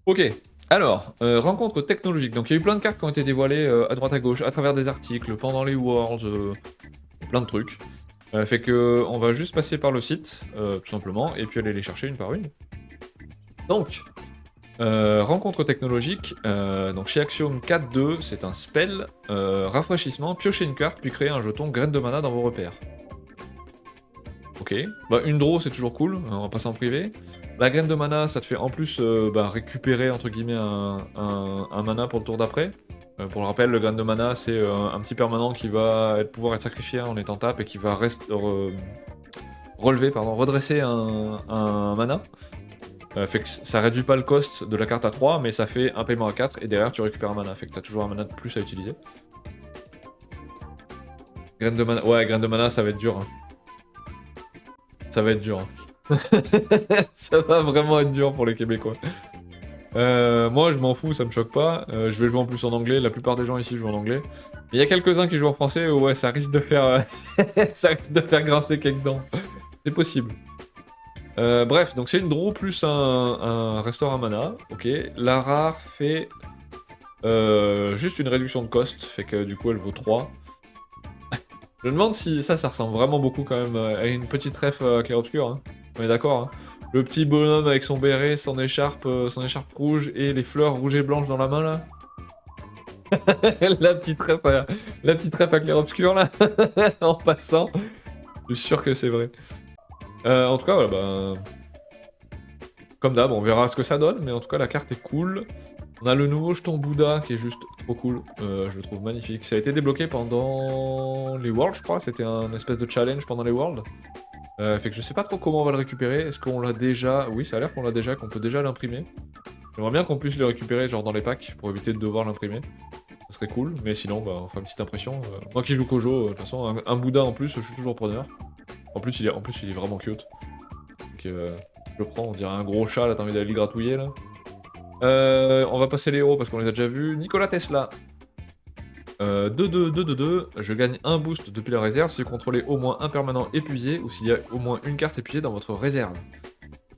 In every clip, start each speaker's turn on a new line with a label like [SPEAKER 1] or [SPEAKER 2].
[SPEAKER 1] Ok, alors, rencontre technologique. Donc il y a eu plein de cartes qui ont été dévoilées à droite à gauche, à travers des articles, pendant les Worlds, plein de trucs. Fait que on va juste passer par le site, tout simplement, et puis aller les chercher une par une. Donc, rencontre technologique, donc chez Axiom 4-2, c'est un spell, rafraîchissement, piocher une carte, puis créer un jeton graine de mana dans vos repères. Ok, bah une draw c'est toujours cool, on va passer en privé. La graine de mana, ça te fait en plus récupérer entre guillemets un mana pour le tour d'après. Pour le rappel, le graine de mana c'est un petit permanent qui va pouvoir être sacrifié en étant tape et qui va redresser un mana. Fait que ça réduit pas le cost de la carte à 3, mais ça fait un paiement à 4 et derrière tu récupères un mana. Fait que t'as toujours un mana de plus à utiliser. Graine de mana, ouais, graine de mana ça va être dur. Hein. Ça va être dur. Hein. Ça va vraiment être dur pour les Québécois. Moi, je m'en fous, ça me choque pas. Je vais jouer en plus en anglais. La plupart des gens ici jouent en anglais. Il y a quelques-uns qui jouent en français. Ouais, ça risque de faire, ça risque de faire grincer quelques dents. C'est possible. Bref, donc c'est une draw plus un restaurant mana. Ok. La rare fait juste une réduction de cost. Fait que du coup, elle vaut 3. Je me demande si ça ressemble vraiment beaucoup quand même à une petite ref clair-obscur. Hein. On est d'accord, hein. Le petit bonhomme avec son béret, son écharpe rouge et les fleurs rouges et blanches dans la main là. La petite ref à clair-obscur là, en passant. Je suis sûr que c'est vrai. En tout cas, voilà, bah, comme d'hab, on verra ce que ça donne, mais en tout cas la carte est cool. On a le nouveau jeton Bouddha qui est juste trop cool, je le trouve magnifique. Ça a été débloqué pendant les Worlds, je crois, c'était un espèce de challenge pendant les Worlds. Fait que je sais pas trop comment on va le récupérer. Est-ce qu'on l'a déjà? Oui, ça a l'air qu'on l'a déjà, qu'on peut déjà l'imprimer. J'aimerais bien qu'on puisse le récupérer genre dans les packs pour éviter de devoir l'imprimer. Ça serait cool, mais sinon, bah, on fera une petite impression. Moi qui joue Kojo, de toute façon, un Bouddha en plus, je suis toujours preneur. En plus, il est vraiment cute. Donc, je le prends, on dirait un gros chat, là, t'as envie d'aller le gratouiller, là. On va passer les héros parce qu'on les a déjà vus. Nikola Tesla. 2-2, 2-2-2, je gagne un boost depuis la réserve si vous contrôlez au moins un permanent épuisé ou s'il y a au moins une carte épuisée dans votre réserve.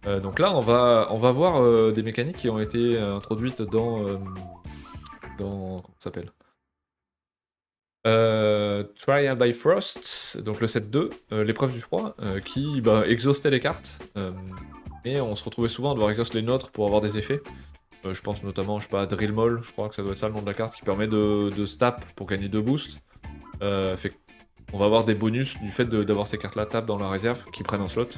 [SPEAKER 1] Donc là, on va voir des mécaniques qui ont été introduites comment ça s'appelle Trial by Frost, donc le set 2, l'épreuve du froid, qui exhaustait les cartes, et on se retrouvait souvent à devoir exhauster les nôtres pour avoir des effets. Je pense notamment, je sais pas, à Drill Maul, je crois que ça doit être ça le nom de la carte, qui permet de stab pour gagner 2 boosts. Fait qu'on va avoir des bonus du fait d'avoir ces cartes-là tap dans la réserve qui prennent un slot.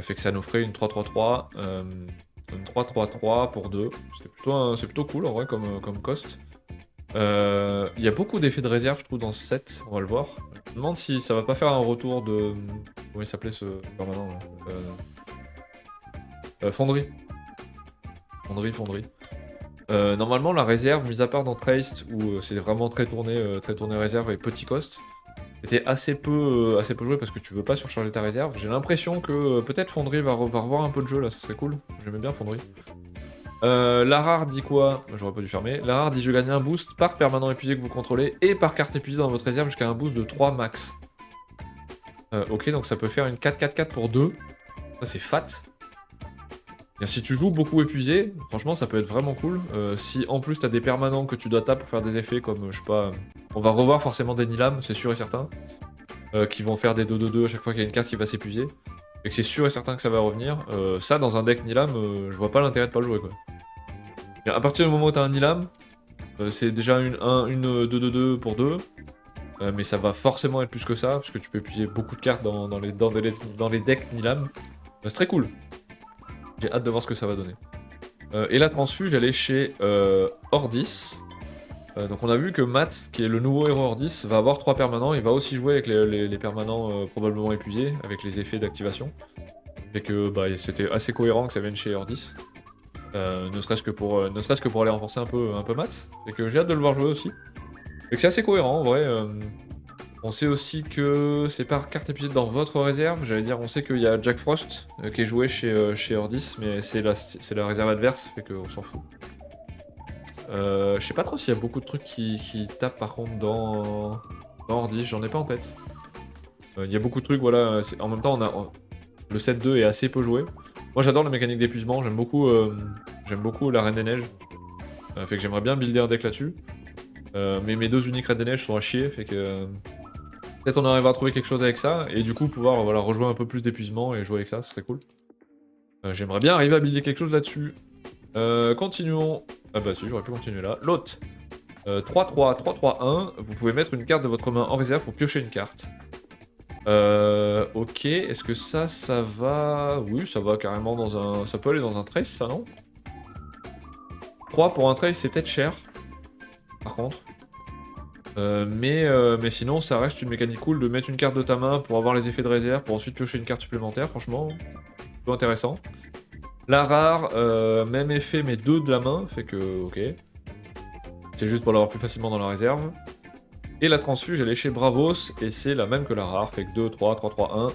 [SPEAKER 1] Fait que ça nous ferait une 3-3-3, une 3-3-3 pour 2. C'est plutôt cool en vrai comme cost. Il y a beaucoup d'effets de réserve, je trouve, dans ce set, on va le voir. Je me demande si ça va pas faire un retour de. Comment il s'appelait ce permanent là Fonderie. Fonderie. Normalement, la réserve, mis à part dans Traced, où c'est vraiment très tourné réserve et petit cost, c'était assez peu joué parce que tu veux pas surcharger ta réserve. J'ai l'impression que peut-être Fonderie va revoir un peu de jeu là, ça serait cool. J'aimais bien Fonderie. La rare dit quoi? J'aurais pas dû fermer. La rare dit je gagne un boost par permanent épuisé que vous contrôlez et par carte épuisée dans votre réserve jusqu'à un boost de 3 max. Ok, donc ça peut faire une 4-4-4 pour 2. Ça c'est fat. Et si tu joues beaucoup épuisé, franchement ça peut être vraiment cool. Si en plus t'as des permanents que tu dois taper pour faire des effets comme, je sais pas, on va revoir forcément des Nilam, c'est sûr et certain, qui vont faire des 2-2-2 à chaque fois qu'il y a une carte qui va s'épuiser. Et que c'est sûr et certain que ça va revenir. Ça dans un deck Nilam, je vois pas l'intérêt de pas le jouer quoi. Et à partir du moment où t'as un Nilam, c'est déjà une 2-2-2 pour 2. Mais ça va forcément être plus que ça, parce que tu peux épuiser beaucoup de cartes dans les decks Nilam. C'est très cool. J'ai hâte de voir ce que ça va donner. Et la transfuge, elle est chez Ordis. Donc on a vu que Mats, qui est le nouveau héros Ordis, va avoir 3 permanents. Il va aussi jouer avec les permanents probablement épuisés, avec les effets d'activation. Et que c'était assez cohérent que ça vienne chez Ordis. Ne serait-ce que pour aller renforcer un peu Mats. Et que j'ai hâte de le voir jouer aussi. Et que c'est assez cohérent en vrai. On sait aussi que c'est par carte épuisée dans votre réserve. J'allais dire, on sait qu'il y a Jack Frost qui est joué chez Ordis, mais c'est la réserve adverse, fait qu'on s'en fout. Je sais pas trop s'il y a beaucoup de trucs qui tapent par contre dans Ordis, j'en ai pas en tête. Il y a beaucoup de trucs, voilà. En même temps, le set 2 est assez peu joué. Moi j'adore la mécanique d'épuisement, j'aime J'aime beaucoup la Reine des Neiges. Fait que j'aimerais bien builder un deck là-dessus. Mais mes 2 uniques Reines des Neiges sont à chier, fait que... peut-être on arrivera à trouver quelque chose avec ça, et du coup pouvoir voilà, rejouer un peu plus d'épuisement et jouer avec ça, ce serait cool. J'aimerais bien arriver à builder quelque chose là-dessus. Continuons. Ah bah si, j'aurais pu continuer là. L'autre. 3-3, 3-3-1. Vous pouvez mettre une carte de votre main en réserve pour piocher une carte. Ok, est-ce que ça va... Oui, ça va carrément dans un... Ça peut aller dans un trace, ça, non? 3 pour un trace, c'est peut-être cher. Par contre. Mais sinon, ça reste une mécanique cool de mettre une carte de ta main pour avoir les effets de réserve, pour ensuite piocher une carte supplémentaire, franchement. Plutôt intéressant. La rare, même effet, mais 2 de la main, fait que... Ok. C'est juste pour l'avoir plus facilement dans la réserve. Et la transfuge, elle est chez Bravos, et c'est la même que la rare, fait que 2, 3, 3, 3,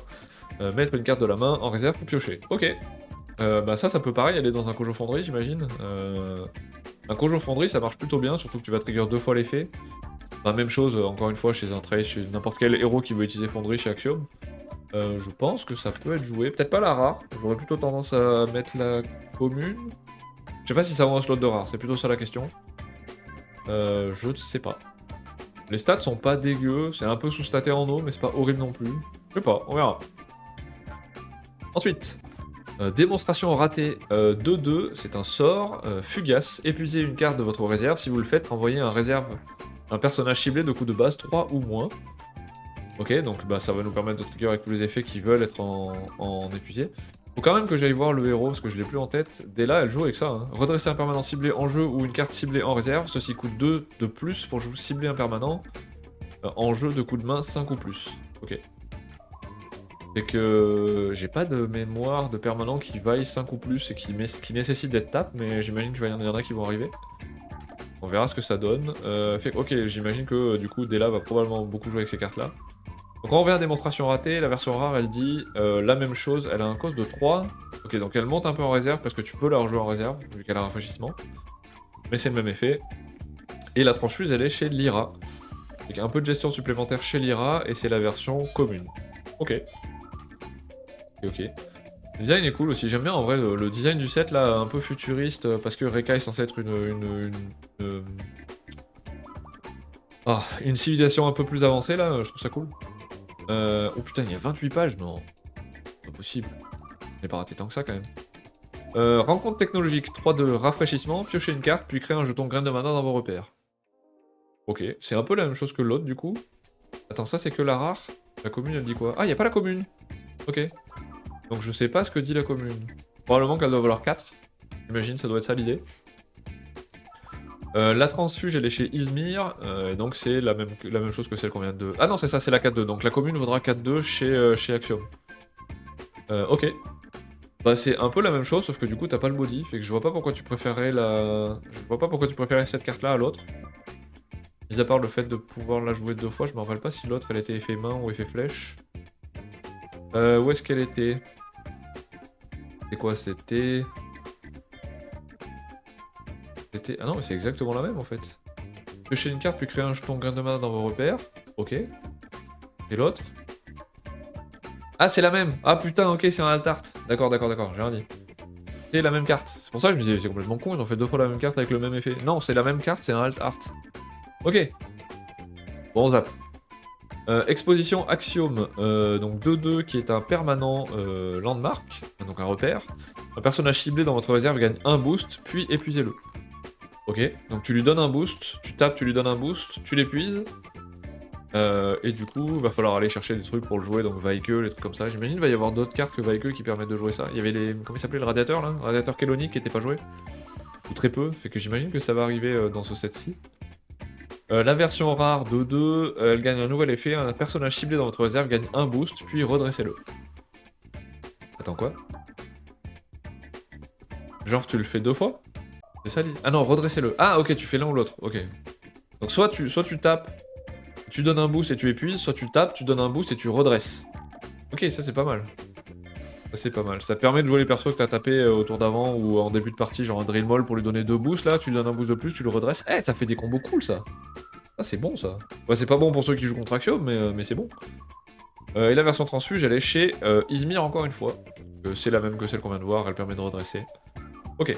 [SPEAKER 1] 1. Mettre une carte de la main en réserve pour piocher. Ok. Bah ça peut pareil aller dans un Kojo Fonderie, j'imagine. Un Kojo Fonderie, ça marche plutôt bien, surtout que tu vas trigger 2 fois l'effet. Bah, même chose, encore une fois, chez un trace, chez n'importe quel héros qui veut utiliser Fonderie chez Axiom. Je pense que ça peut être joué. Peut-être pas la rare, j'aurais plutôt tendance à mettre la commune. Je sais pas si ça va en slot de rare, c'est plutôt ça la question. Je ne sais pas. Les stats sont pas dégueux, c'est un peu sous-staté en eau, mais c'est pas horrible non plus. Je sais pas, on verra. Ensuite, démonstration ratée 2-2, c'est un sort, fugace, épuisez une carte de votre réserve, si vous le faites, envoyez un personnage ciblé de coups de base 3 ou moins. Ok, donc bah, ça va nous permettre de trigger avec tous les effets qui veulent être en épuisé. Faut quand même que j'aille voir le héros, parce que je l'ai plus en tête. Dès là, elle joue avec ça. Hein. Redresser un permanent ciblé en jeu ou une carte ciblée en réserve, ceci coûte 2 de plus pour cibler un permanent. En jeu de coup de main 5 ou plus. Ok. C'est que j'ai pas de mémoire de permanent qui vaille 5 ou plus et qui nécessite d'être tap, mais j'imagine qu'il y en a qui vont arriver. On verra ce que ça donne. Ok, j'imagine que du coup, Della va probablement beaucoup jouer avec ces cartes-là. Donc on revient à démonstration ratée, la version rare elle dit la même chose, elle a un cost de 3. Ok, donc elle monte un peu en réserve parce que tu peux la rejouer en réserve, vu qu'elle a un rafraîchissement. Mais c'est le même effet. Et la transfuse elle est chez Lyra. Donc un peu de gestion supplémentaire chez Lyra, et c'est la version commune. Ok. Ok. Le design est cool aussi, j'aime bien en vrai le design du set là, un peu futuriste, parce que Reka est censé être une civilisation un peu plus avancée là, je trouve ça cool. Oh putain, il y a 28 pages, non. Pas possible. J'ai pas raté tant que ça quand même. Rencontre technologique, 3 de rafraîchissement, piochez une carte, puis créez un jeton grain de mana dans vos repères. Ok, c'est un peu la même chose que l'autre du coup. Attends, ça c'est que la rare. La commune elle dit quoi? Ah, y a pas la commune. Ok. Donc je sais pas ce que dit la commune. Probablement qu'elle doit valoir 4. J'imagine, ça doit être ça l'idée. La transfuge elle est chez Izmir, et donc c'est la même chose que celle qu'on vient de... Ah non c'est ça, c'est la 4-2, donc la commune vaudra 4-2 chez Axiom. Ok. Bah c'est un peu la même chose, sauf que du coup t'as pas le body, fait que je vois pas pourquoi tu préférais cette carte là à l'autre. Mis à part le fait de pouvoir la jouer 2 fois, je me rappelle pas si l'autre elle était effet main ou effet flèche. Où est-ce qu'elle était? C'est quoi, c'était... Ah non, mais c'est exactement la même en fait. Piocher une carte puis créer un jeton grain de mana dans vos repères. Ok. Et l'autre? Ah, c'est la même. Ah putain, ok, c'est un alt art. D'accord, j'ai rien dit. C'est la même carte. C'est pour ça que je me disais, c'est complètement con, ils ont fait 2 fois la même carte avec le même effet. Non, c'est la même carte, c'est un alt art. Ok. Bon, on zappe. Exposition Axiom, donc 2-2 qui est un permanent landmark, donc un repère. Un personnage ciblé dans votre réserve gagne un boost, puis épuisez-le. Ok, donc tu lui donnes un boost, tu tapes, tu lui donnes un boost, tu l'épuises. Et du coup, il va falloir aller chercher des trucs pour le jouer, donc Vehicle, les trucs comme ça. J'imagine qu'il va y avoir d'autres cartes que Vehicle qui permettent de jouer ça. Il y avait les... Comment il s'appelait le radiateur là? Le radiateur Kelonic qui était pas joué. Ou très peu, fait que j'imagine que ça va arriver dans ce set-ci. La version rare 2-2, elle gagne un nouvel effet, un personnage ciblé dans votre réserve gagne un boost, puis redressez-le. Attends quoi? Genre tu le fais 2 fois? C'est ça l'idée? Ah non, redressez-le. Ah ok, tu fais l'un ou l'autre, ok. Donc soit tu tapes, tu donnes un boost et tu épuises, soit tu tapes, tu donnes un boost et tu redresses. Ok, ça c'est pas mal. Ça c'est pas mal. Ça permet de jouer les persos que t'as tapé au tour d'avant ou en début de partie, genre un Drill Maul pour lui donner 2 boosts là, tu lui donnes un boost de plus, tu le redresses. Eh, ça fait des combos cool ça. Ah c'est bon ça. Ouais, c'est pas bon pour ceux qui jouent contre Axiom, mais c'est bon. Et la version transfuge, elle est chez Izmir encore une fois. C'est la même que celle qu'on vient de voir, elle permet de redresser. Ok.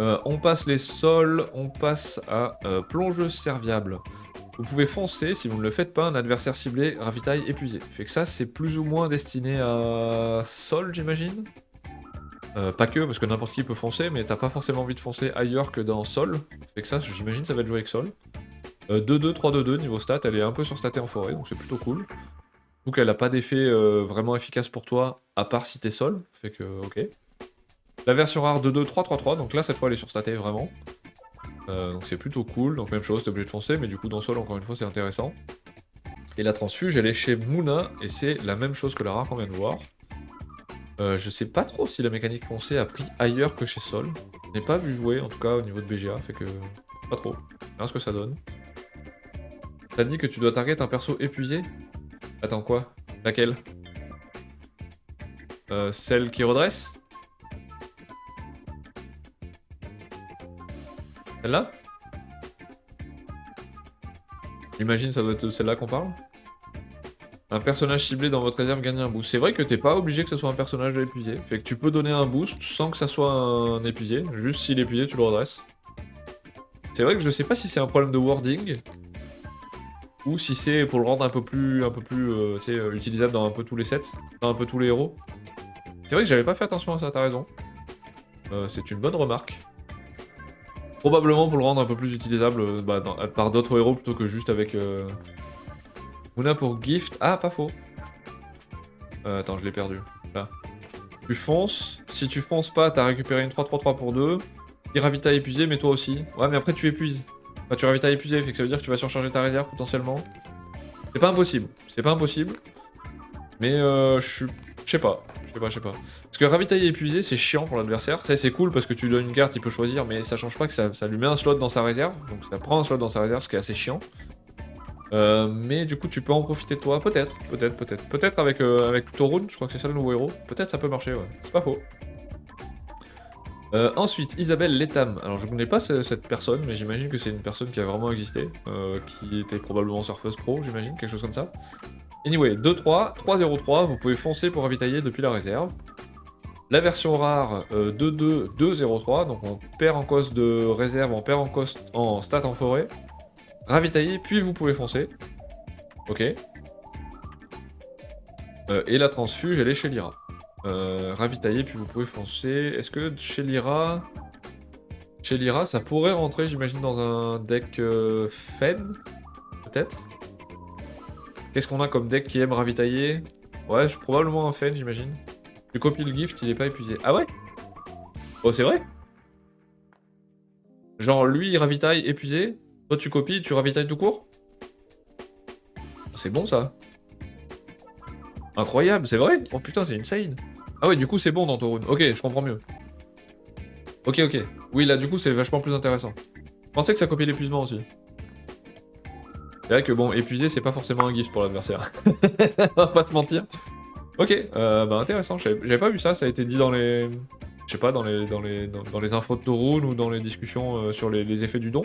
[SPEAKER 1] On passe les sols, on passe à plongeuse serviable. Vous pouvez foncer, si vous ne le faites pas, un adversaire ciblé, ravitaille, épuisé. Fait que ça, c'est plus ou moins destiné à sol, j'imagine. Pas que, parce que n'importe qui peut foncer, mais t'as pas forcément envie de foncer ailleurs que dans sol. Fait que ça, j'imagine, ça va être joué avec sol. 2-2, 3-2-2, niveau stat, elle est un peu surstatée en forêt, donc c'est plutôt cool. Donc elle a pas d'effet vraiment efficace pour toi, à part si t'es sol. Fait que, ok. La version rare 2-2, 3-3-3, donc là, cette fois, elle est surstatée vraiment. Donc c'est plutôt cool, donc même chose, t'es obligé de foncer, mais du coup dans sol encore une fois c'est intéressant. Et la transfuge elle est chez Mouna, et c'est la même chose que la rare qu'on vient de voir. Je sais pas trop si la mécanique foncée a pris ailleurs que chez Sol. Je n'ai pas vu jouer en tout cas au niveau de BGA, fait que pas trop. On verra ce que ça donne. T'as dit que tu dois target un perso épuisé? Attends quoi? Laquelle? Celle qui redresse? Celle-là? J'imagine ça doit être celle-là qu'on parle. Un personnage ciblé dans votre réserve gagne un boost. C'est vrai que t'es pas obligé que ce soit un personnage épuisé. Fait que tu peux donner un boost sans que ça soit un épuisé. Juste s'il est épuisé, tu le redresses. C'est vrai que je sais pas si c'est un problème de wording. Ou si c'est pour le rendre un peu plus utilisable dans un peu tous les sets. Dans un peu tous les héros. C'est vrai que j'avais pas fait attention à ça, t'as raison. C'est une bonne remarque. Probablement pour le rendre un peu plus utilisable par d'autres héros plutôt que juste avec... Mouna pour gift. Ah, pas faux. Attends, je l'ai perdu. Là. Tu fonces. Si tu fonces pas, t'as récupéré une 3-3-3 pour 2. Il ravitaille épuisé, mais toi aussi. Ouais, mais après tu épuises. Enfin, tu ravitailles épuisé, fait que ça veut dire que tu vas surcharger ta réserve potentiellement. C'est pas impossible. C'est pas impossible. Mais je sais pas. Je sais pas. Parce que ravitailler épuisé, c'est chiant pour l'adversaire. Ça, c'est cool parce que tu lui donnes une carte, il peut choisir, mais ça change pas que ça lui met un slot dans sa réserve. Donc ça prend un slot dans sa réserve, ce qui est assez chiant. Mais du coup, tu peux en profiter de toi, peut-être avec Torun, je crois que c'est ça le nouveau héros. Peut-être ça peut marcher, ouais. C'est pas faux. Ensuite, Isabelle Letham. Alors, je connais pas cette personne, mais j'imagine que c'est une personne qui a vraiment existé, qui était probablement surfeuse pro, j'imagine, quelque chose comme ça. Anyway, 2-3, 3-0-3, vous pouvez foncer pour ravitailler depuis la réserve. La version rare, 2-2, 2-0-3, donc on perd en cost de réserve, on perd en stat en forêt. Ravitailler, puis vous pouvez foncer. Ok. Et la transfuge, elle est chez Lyra. Ravitailler, puis vous pouvez foncer. Est-ce que chez Lyra... Chez Lyra, ça pourrait rentrer, j'imagine, dans un deck Fen? Peut-être? Qu'est-ce qu'on a comme deck qui aime ravitailler? Ouais, probablement un Fen, j'imagine. Tu copies le gift, il est pas épuisé. Ah ouais? Oh, c'est vrai? Genre, lui, il ravitaille épuisé. Toi, tu copies, tu ravitailles tout court? C'est bon, ça. Incroyable, c'est vrai? Oh putain, c'est insane. Ah ouais, du coup, c'est bon dans Torun. Ok, je comprends mieux. Ok. Oui, là, du coup, c'est vachement plus intéressant. Je pensais que ça copiait l'épuisement aussi. C'est vrai que, bon, épuisé, c'est pas forcément un gift pour l'adversaire. On va pas se mentir. Ok, bah intéressant. J'avais pas vu ça, ça a été dit dans les... Je sais pas, dans les infos de Torun ou dans les discussions sur les effets du don.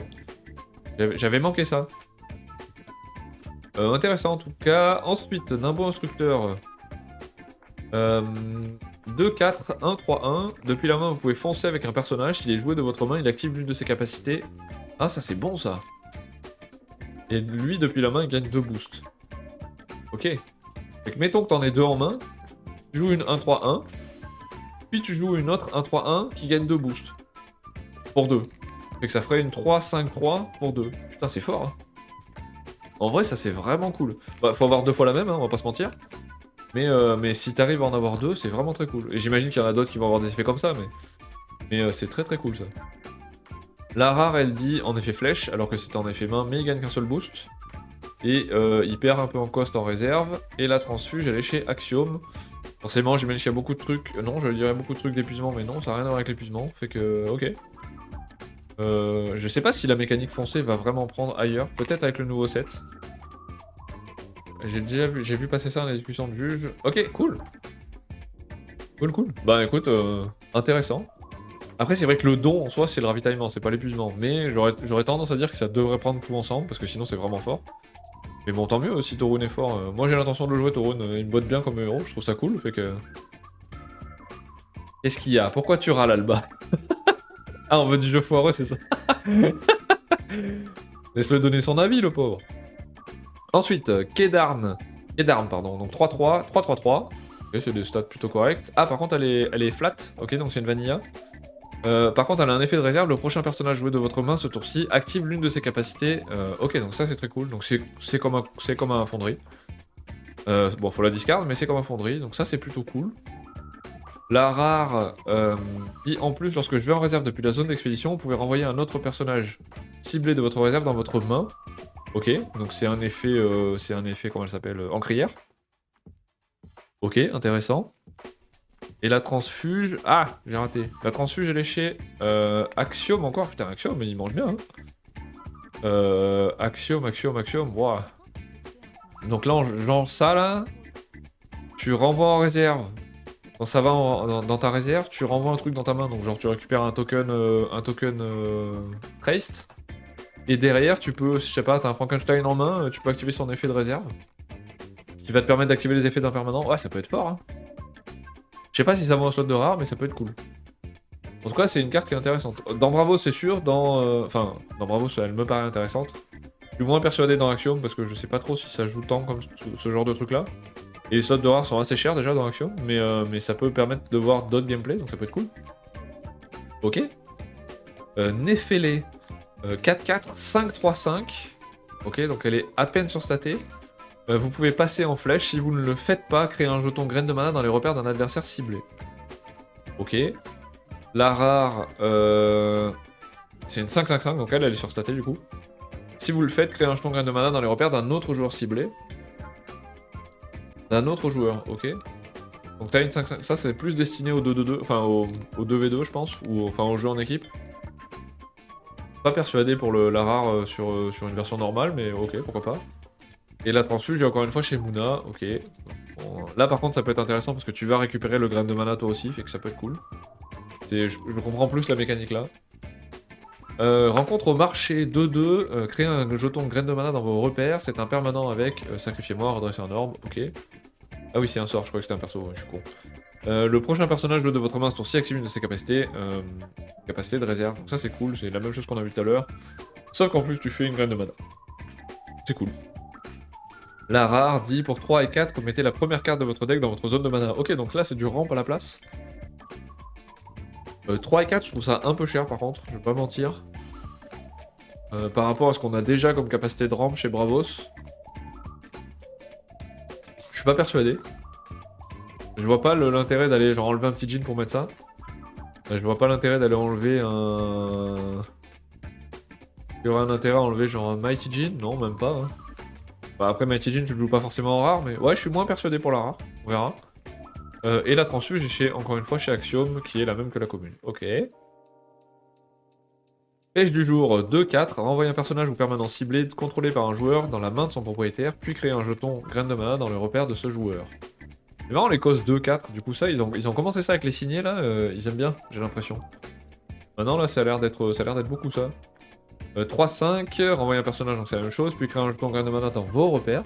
[SPEAKER 1] J'avais manqué ça. Intéressant en tout cas. Ensuite, Nimbo Instructeur. 2, 4, 1, 3, 1. Depuis la main, vous pouvez foncer avec un personnage. S'il est joué de votre main, il active l'une de ses capacités. Ah, ça c'est bon ça. Et lui, depuis la main, il gagne 2 boosts. Ok. Fait que mettons que t'en aies 2 en main. Tu joues une 1, 3, 1. Puis tu joues une autre 1, 3, 1 qui gagne 2 boosts. Pour 2. Fait que ça ferait une 3, 5, 3 pour 2. Putain, c'est fort, hein. En vrai, ça c'est vraiment cool. Bah, faut avoir 2 fois la même, hein, on va pas se mentir. Mais si t'arrives à en avoir 2, c'est vraiment très cool. Et j'imagine qu'il y en a d'autres qui vont avoir des effets comme ça, mais c'est très cool ça. La rare, elle dit en effet flèche, alors que c'était en effet main, mais il gagne qu'un seul boost. Et il perd un peu en cost en réserve. Et la transfuge, elle est chez Axiom. Forcément, j'imagine qu'il y a beaucoup de trucs... non, je dirais beaucoup de trucs d'épuisement, mais non, ça n'a rien à voir avec l'épuisement. Fait que, ok. Je sais pas si la mécanique foncée va vraiment prendre ailleurs. Peut-être avec le nouveau set. J'ai vu passer ça dans la discussion de juge. Ok, cool. Cool. Bah écoute, intéressant. Après, c'est vrai que le don en soi, c'est le ravitaillement, c'est pas l'épuisement. Mais j'aurais tendance à dire que ça devrait prendre tout ensemble, parce que sinon c'est vraiment fort. Mais bon, tant mieux si Torun est fort. Moi j'ai l'intention de le jouer, Torun. Il me botte bien comme héros, je trouve ça cool. Fait que. Qu'est-ce qu'il y a? Pourquoi tu râles, Alba? Ah, on veut du jeu foireux, c'est ça. Laisse-le donner son avis, le pauvre. Ensuite, Kedarn. Kedarn, pardon. Donc 3-3, 3-3-3. Ok, c'est des stats plutôt corrects. Ah, par contre, elle est flat. Ok, donc c'est une vanilla. Par contre, elle a un effet de réserve. Le prochain personnage joué de votre main ce tour-ci active l'une de ses capacités. Ok, donc ça, c'est très cool. Donc c'est comme un fonderie. Bon, faut la discard, mais c'est comme un fonderie. Donc ça, c'est plutôt cool. La rare dit en plus, lorsque je vais en réserve depuis la zone d'expédition, vous pouvez renvoyer un autre personnage ciblé de votre réserve dans votre main. Ok, donc c'est un effet, comment elle s'appelle, encrière. Ok, intéressant. Et la transfuge, ah, j'ai raté. La transfuge, elle est chez Axiom encore. Putain, Axiom, il mange bien. Hein. Axiom, waouh. Donc là, on lance ça là. Tu renvoies en réserve. Quand ça va dans ta réserve, tu renvoies un truc dans ta main. Donc genre tu récupères un token traced. Et derrière, tu peux, je sais pas, t'as un Frankenstein en main, tu peux activer son effet de réserve. Qui va te permettre d'activer les effets d'un permanent. Ouais, ça peut être fort. Hein. Je sais pas si ça vaut un slot de rare, mais ça peut être cool. En tout cas, c'est une carte qui est intéressante. Dans Bravo, c'est sûr. Enfin, dans Bravo, elle me paraît intéressante. Je suis moins persuadé dans Axiom parce que je sais pas trop si ça joue tant comme ce genre de truc là. Et les slots de rare sont assez chers déjà dans Axiom, mais ça peut permettre de voir d'autres gameplays, donc ça peut être cool. Ok. Nefele. 4-4, 5-3-5. Ok, donc elle est à peine surstatée. Vous pouvez passer en flèche. Si vous ne le faites pas, créer un jeton graine de mana dans les repères d'un adversaire ciblé. Ok. La rare, c'est une 5-5-5, donc elle est surstatée du coup. Si vous le faites, créez un jeton graine de mana dans les repères d'un autre joueur ciblé. D'un autre joueur, ok. Donc t'as une 5-5, ça c'est plus destiné au 2-2-2, enfin au 2v2 je pense, ou enfin au jeu en équipe. Pas persuadé pour la rare sur une version normale, mais ok, pourquoi pas. Et la transfuge, encore une fois chez Moona, ok. Bon, là par contre ça peut être intéressant parce que tu vas récupérer le grain de mana toi aussi, fait que ça peut être cool. Je comprends plus la mécanique là. Rencontre au marché 2-2, créez un jeton graine de mana dans vos repères, c'est un permanent avec sacrifiez-moi, redresser un orbe, ok. Ah oui c'est un sort, je crois que c'était un perso, je suis con. Le prochain personnage de votre main, c'est aussi active une de ses capacités, capacité de réserve, donc ça c'est cool, c'est la même chose qu'on a vu tout à l'heure. Sauf qu'en plus tu fais une graine de mana. C'est cool. La rare dit pour 3 et 4, vous mettez la première carte de votre deck dans votre zone de mana. Ok, donc là c'est du ramp à la place. 3 et 4, je trouve ça un peu cher par contre, je vais pas mentir. Par rapport à ce qu'on a déjà comme capacité de ramp chez Bravos. Je suis pas persuadé. Je vois pas l'intérêt d'aller genre enlever un petit jean pour mettre ça. Je vois pas l'intérêt d'aller enlever un... Il y aurait un intérêt à enlever genre un Mighty Jean? Non, même pas. Hein. Bah, après Mighty Jean, tu le joues pas forcément en rare, mais ouais, je suis moins persuadé pour la rare. On verra. Et la transfuge est encore une fois chez Axiom, qui est la même que la commune. Ok. Pêche du jour 2-4, renvoyer un personnage ou permanent ciblé contrôlé par un joueur dans la main de son propriétaire, puis créer un jeton graine de mana dans le repère de ce joueur. C'est marrant les causes 2-4, du coup ça, ils ont commencé ça avec les signés là, ils aiment bien, j'ai l'impression. Maintenant là, ça a l'air d'être beaucoup ça. 3-5, renvoyer un personnage, donc c'est la même chose, puis créer un jeton graine de mana dans vos repères.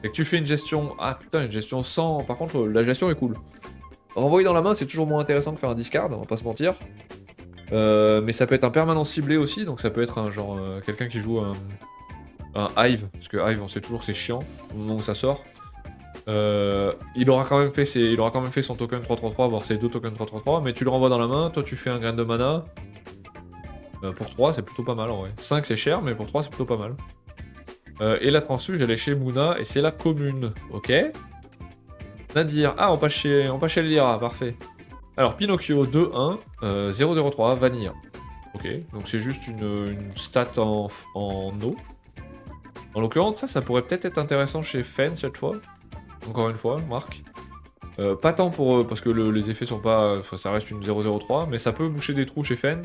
[SPEAKER 1] Et que tu fais une gestion... Ah putain, une gestion sans... Par contre, la gestion est cool. Renvoyer dans la main, c'est toujours moins intéressant que faire un discard, on va pas se mentir. Mais ça peut être un permanent ciblé aussi, donc ça peut être un genre quelqu'un qui joue un Hive, parce que Hive on sait toujours que c'est chiant au moment où ça sort. Il aura quand même fait son token 3-3-3, voire ses deux tokens 3-3-3, mais tu le renvoies dans la main, toi tu fais un grain de mana. Pour 3 c'est plutôt pas mal en vrai. 5 c'est cher, mais pour 3 c'est plutôt pas mal. Et la transfuge elle est chez Moona, et c'est la commune, ok. Nadir, ah on passe chez Lyra, parfait. Alors, Pinocchio 2-1, 0-0-3, Vanilla. Ok, donc c'est juste une stat en eau. En l'occurrence, ça pourrait peut-être être intéressant chez Fen cette fois. Encore une fois, Marc. Pas tant pour parce que les effets sont pas... Enfin, ça reste une 0-0-3, mais ça peut boucher des trous chez Fen.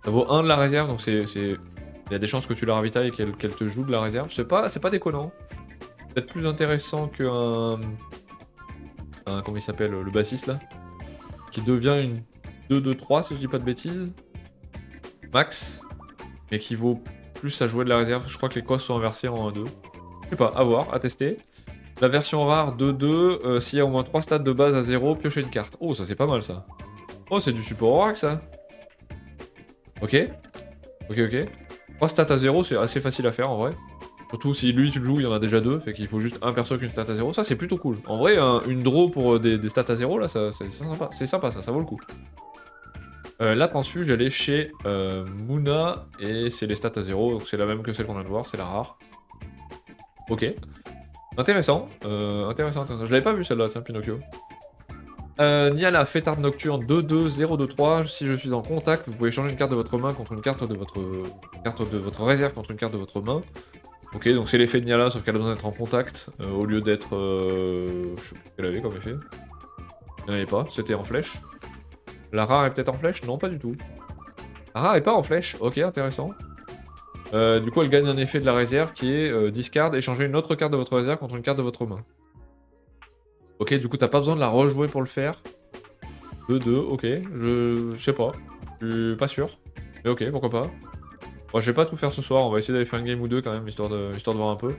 [SPEAKER 1] Ça vaut 1 de la réserve, donc c'est... Il y a des chances que tu la ravitailles et qu'elle te joue de la réserve. C'est pas déconnant. Peut-être plus intéressant qu'un... Comment il s'appelle, le bassiste là qui devient une 2-2-3 si je dis pas de bêtises. Max. Mais qui vaut plus à jouer de la réserve. Je crois que les costes sont inversés en 1-2. Je sais pas, à voir, à tester. La version rare 2-2, s'il y a au moins 3 stats de base à 0, piocher une carte. Oh, ça c'est pas mal ça. Oh, c'est du support oracle ça. Ok. Ok, ok. 3 stats à 0, c'est assez facile à faire en vrai. Surtout si lui tu le joues, il y en a déjà 2, fait qu'il faut juste un perso avec une stat à 0. Ça, c'est plutôt cool. En vrai, une draw pour des stats à 0, là, c'est sympa. C'est sympa, ça vaut le coup. La transfuge, elle est chez Mouna, et c'est les stats à 0, donc c'est la même que celle qu'on vient de voir, c'est la rare. Ok. Intéressant. Intéressant. Je l'avais pas vu celle-là, tiens, Pinocchio. Niala, fêtarde nocturne 2-2, 0-2-3. Si je suis en contact, vous pouvez changer une carte de votre main contre une carte de votre réserve contre une carte de votre main. Ok, donc c'est l'effet de Niala, sauf qu'elle a besoin d'être en contact, au lieu d'être... je sais plus ce qu'elle avait comme effet. Il n'y en avait pas, c'était en flèche. La rare est peut-être en flèche? Non, pas du tout. La rare est pas en flèche, ok, intéressant. Du coup, elle gagne un effet de la réserve qui est discard, échanger une autre carte de votre réserve contre une carte de votre main. Ok, du coup, t'as pas besoin de la rejouer pour le faire. 2-2, ok, je sais pas. Je suis pas sûr. Mais ok, pourquoi pas. Bon, je vais pas tout faire ce soir, on va essayer d'aller faire une game ou deux quand même, histoire de voir un peu.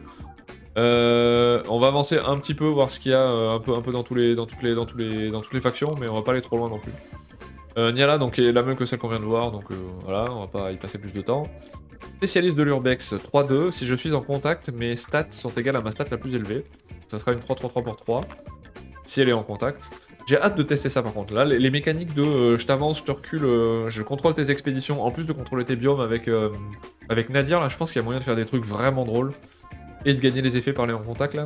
[SPEAKER 1] On va avancer un petit peu, voir ce qu'il y a un peu dans toutes les factions, mais on va pas aller trop loin non plus. Niala, donc, est la même que celle qu'on vient de voir, donc voilà, on va pas y passer plus de temps. Spécialiste de l'Urbex, 3-2. Si je suis en contact, mes stats sont égales à ma stat la plus élevée. Ça sera une 3-3-3 pour 3. Si elle est en contact. J'ai hâte de tester ça par contre. Là, les mécaniques de je t'avance, je te recule, je contrôle tes expéditions, en plus de contrôler tes biomes avec Nadir, là, je pense qu'il y a moyen de faire des trucs vraiment drôles. Et de gagner les effets par les en contact, là.